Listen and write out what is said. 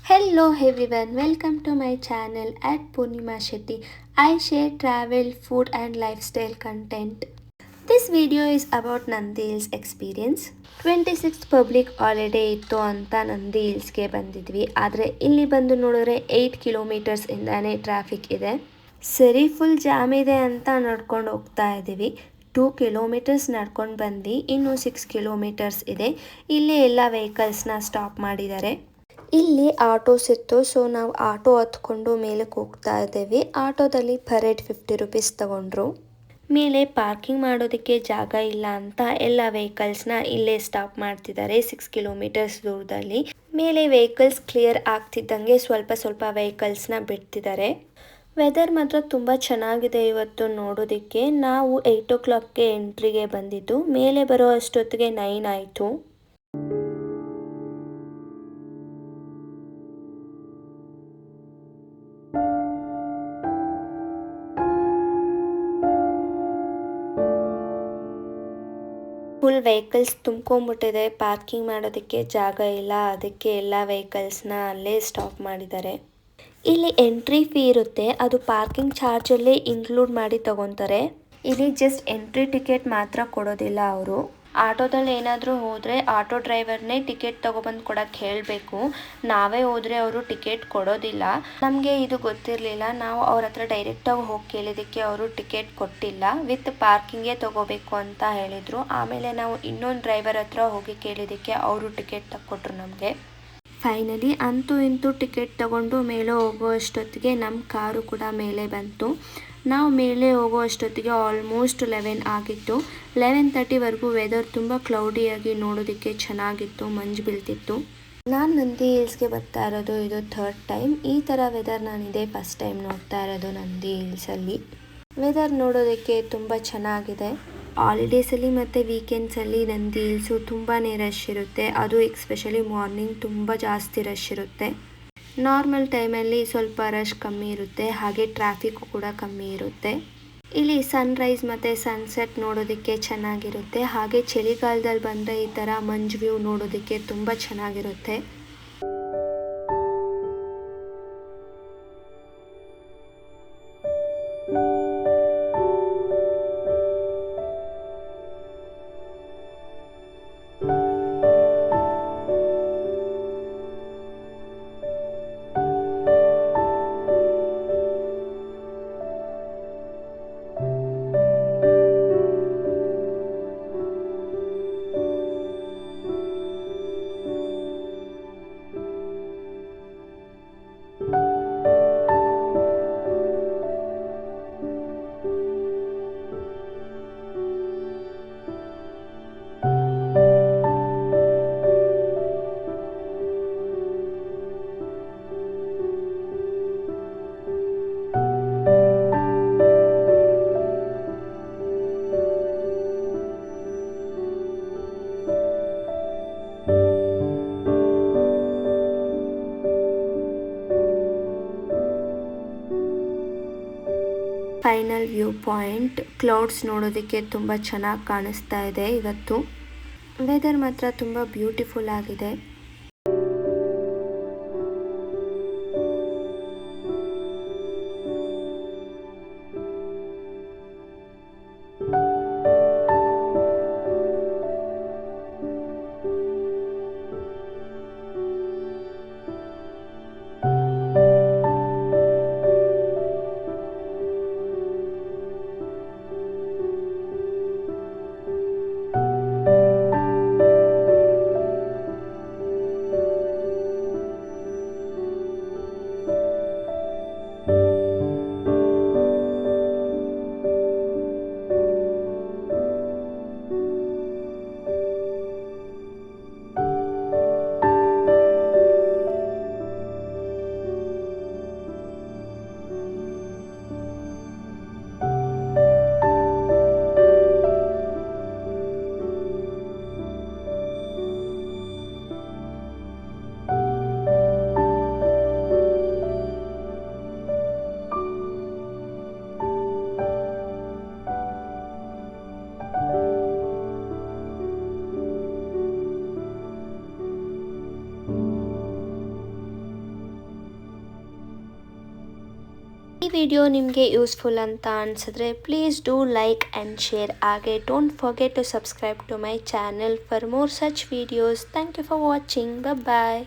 Hello everyone, welcome to my channel at Purnima Shetty. I share travel, food and lifestyle content. This video is about Nandi Hills experience. 26th public holiday ಇತ್ತು ಅಂತ ನಂದಿ ಹಿಲ್ಸ್ಗೆ ಬಂದಿದ್ವಿ. ಆದರೆ ಇಲ್ಲಿ ಬಂದು ನೋಡಿದ್ರೆ 8 kilometres ಇಂದಾನೆ traffic ಇದೆ. ಸರಿ ಫುಲ್ ಜಾಮ್ ಇದೆ ಅಂತ ನಡ್ಕೊಂಡು ಹೋಗ್ತಾ ಇದ್ದೀವಿ. 2 ಕಿಲೋಮೀಟರ್ಸ್ ನಡ್ಕೊಂಡು ಬಂದು ಇನ್ನು 6 ಕಿಲೋಮೀಟರ್ಸ್ ಇದೆ. ಇಲ್ಲಿ ಎಲ್ಲ ವೆಹಿಕಲ್ಸ್ನ ಸ್ಟಾಪ್ ಮಾಡಿದ್ದಾರೆ. ಇಲ್ಲಿ ಆಟೋಸ್ ಇತ್ತು, ಸೊ ನಾವು ಆಟೋ ಹತ್ಕೊಂಡು ಮೇಲಕ್ಕೆ ಹೋಗ್ತಾ ಇದ್ದೇವೆ. ಆಟೋದಲ್ಲಿ ಪರ್ ಹೆಡ್ 50 ರುಪೀಸ್ ತಗೊಂಡ್ರು. ಮೇಲೆ ಪಾರ್ಕಿಂಗ್ ಮಾಡೋದಕ್ಕೆ ಜಾಗ ಇಲ್ಲ ಅಂತ ಎಲ್ಲ ವೆಹಿಕಲ್ಸ್ನ ಇಲ್ಲೇ ಸ್ಟಾಪ್ ಮಾಡ್ತಿದ್ದಾರೆ 6 ಕಿಲೋಮೀಟರ್ಸ್ ದೂರದಲ್ಲಿ. ಮೇಲೆ ವೆಹಿಕಲ್ಸ್ ಕ್ಲಿಯರ್ ಆಗ್ತಿದ್ದಂಗೆ ಸ್ವಲ್ಪ ಸ್ವಲ್ಪ ವೆಹಿಕಲ್ಸ್ನ ಬಿಡ್ತಿದ್ದಾರೆ. ವೆದರ್ ಮಾತ್ರ ತುಂಬ ಚೆನ್ನಾಗಿದೆ ಇವತ್ತು ನೋಡೋದಕ್ಕೆ. ನಾವು 8 ಓ ಕ್ಲಾಕ್ಗೆ ಎಂಟ್ರಿಗೆ ಬಂದಿದ್ದು, ಮೇಲೆ ಬರೋ ಅಷ್ಟೊತ್ತಿಗೆ 9 ಆಯಿತು. ಫುಲ್ ವೆಹಿಕಲ್ಸ್ ತುಂಬ್ಕೊಂಡ್ಬಿಟ್ಟಿದೆ, ಪಾರ್ಕಿಂಗ್ ಮಾಡೋದಕ್ಕೆ ಜಾಗ ಇಲ್ಲ. ಅದಕ್ಕೆ ಎಲ್ಲ ವೆಹಿಕಲ್ಸ್ನ ಅಲ್ಲೇ ಸ್ಟಾಪ್ ಮಾಡಿದ್ದಾರೆ. ಇಲ್ಲಿ ಎಂಟ್ರಿ ಫೀ ಇರುತ್ತೆ, ಅದು ಪಾರ್ಕಿಂಗ್ ಚಾರ್ಜಲ್ಲೇ ಇನ್ಕ್ಲೂಡ್ ಮಾಡಿ ತಗೊತಾರೆ. ಇಲ್ಲಿ ಜಸ್ಟ್ ಎಂಟ್ರಿ ಟಿಕೆಟ್ ಮಾತ್ರ ಕೊಡೋದಿಲ್ಲ ಅವರು. ಆಟೋದಲ್ಲಿ ಏನಾದರೂ ಹೋದರೆ ಆಟೋ ಡ್ರೈವರ್ನೇ ಟಿಕೆಟ್ ತೊಗೊಬಂದು ಕೊಡೋಕ್ಕೆ ಹೇಳಬೇಕು. ನಾವೇ ಹೋದರೆ ಅವರು ಟಿಕೆಟ್ ಕೊಡೋದಿಲ್ಲ. ನಮಗೆ ಇದು ಗೊತ್ತಿರಲಿಲ್ಲ. ನಾವು ಅವ್ರ ಹತ್ರ ಡೈರೆಕ್ಟಾಗಿ ಹೋಗಿ ಕೇಳಿದ್ದಕ್ಕೆ ಅವರು ಟಿಕೆಟ್ ಕೊಟ್ಟಿಲ್ಲ, ವಿತ್ ಪಾರ್ಕಿಂಗೇ ತೊಗೋಬೇಕು ಅಂತ ಹೇಳಿದರು. ಆಮೇಲೆ ನಾವು ಇನ್ನೊಂದು ಡ್ರೈವರ್ ಹತ್ರ ಹೋಗಿ ಕೇಳಿದ್ದಕ್ಕೆ ಅವರು ಟಿಕೆಟ್ ತಕ್ಕೊಟ್ರು ನಮಗೆ. ಫೈನಲಿ ಅಂತೂ ಇಂತೂ ಟಿಕೆಟ್ ತಗೊಂಡು ಮೇಲೆ ಹೋಗೋ ಅಷ್ಟೊತ್ತಿಗೆ ನಮ್ಮ ಕಾರು ಕೂಡ ಮೇಲೆ ಬಂತು. ನಾವು ಮೇಲೆ ಹೋಗೋ ಅಷ್ಟೊತ್ತಿಗೆ ಆಲ್ಮೋಸ್ಟ್ 11 ಆಗಿತ್ತು. 11:30ವರೆಗೂ ವೆದರ್ ತುಂಬ ಕ್ಲೌಡಿಯಾಗಿ ನೋಡೋದಕ್ಕೆ ಚೆನ್ನಾಗಿತ್ತು, ಮಂಜು ಬೀಳ್ತಿತ್ತು. ನಾನು ನಂದಿ ಹಿಲ್ಸ್ಗೆ ಬರ್ತಾ ಇರೋದು ಇದು 3rd ಟೈಮ್. ಈ ಥರ ವೆದರ್ ನಾನಿದೆ ಫಸ್ಟ್ ಟೈಮ್ ನೋಡ್ತಾ ಇರೋದು ನಂದಿ ಹಿಲ್ಸಲ್ಲಿ. ವೆದರ್ ನೋಡೋದಕ್ಕೆ ತುಂಬ ಚೆನ್ನಾಗಿದೆ. ಹಾಲಿಡೇಸಲ್ಲಿ ಮತ್ತು ವೀಕೆಂಡ್ಸಲ್ಲಿ ನಂದಿ ಹಿಲ್ಸು ತುಂಬಾ ರಶ್ ಇರುತ್ತೆ. ಅದು ಎಕ್ಸ್ಪೆಷಲಿ ಮಾರ್ನಿಂಗ್ ತುಂಬ ಜಾಸ್ತಿ ರಶ್ ಇರುತ್ತೆ. ನಾರ್ಮಲ್ ಟೈಮಲ್ಲಿ ಸ್ವಲ್ಪ ರಶ್ ಕಮ್ಮಿ ಇರುತ್ತೆ, ಹಾಗೆ ಟ್ರಾಫಿಕ್ಕು ಕೂಡ ಕಮ್ಮಿ ಇರುತ್ತೆ. ಇಲ್ಲಿ ಸನ್ರೈಸ್ ಮತ್ತು ಸನ್ಸೆಟ್ ನೋಡೋದಕ್ಕೆ ಚೆನ್ನಾಗಿರುತ್ತೆ. ಹಾಗೆ ಚಳಿಗಾಲದಲ್ಲಿ ಬಂದರೆ ಈ ಥರ ಮಂಜು ವ್ಯೂ ನೋಡೋದಕ್ಕೆ ತುಂಬ ಚೆನ್ನಾಗಿರುತ್ತೆ. Final view point. ಕ್ಲೌಡ್ಸ್ ನೋಡೋದಕ್ಕೆ ತುಂಬ ಚೆನ್ನಾಗಿ ಕಾಣಿಸ್ತಾ ಇದೆ ಇವತ್ತು. ವೆದರ್ ಮಾತ್ರ ತುಂಬ ಬ್ಯೂಟಿಫುಲ್ ಆಗಿದೆ. ಈ ವಿಡಿಯೋ ನಿಮಗೆ ಯೂಸ್ಫುಲ್ ಅಂತ ಅನಿಸಿದ್ರೆ please do like and share. ಹಾಗೆ don't forget to subscribe to my channel for more such videos. Thank you for watching. Bye.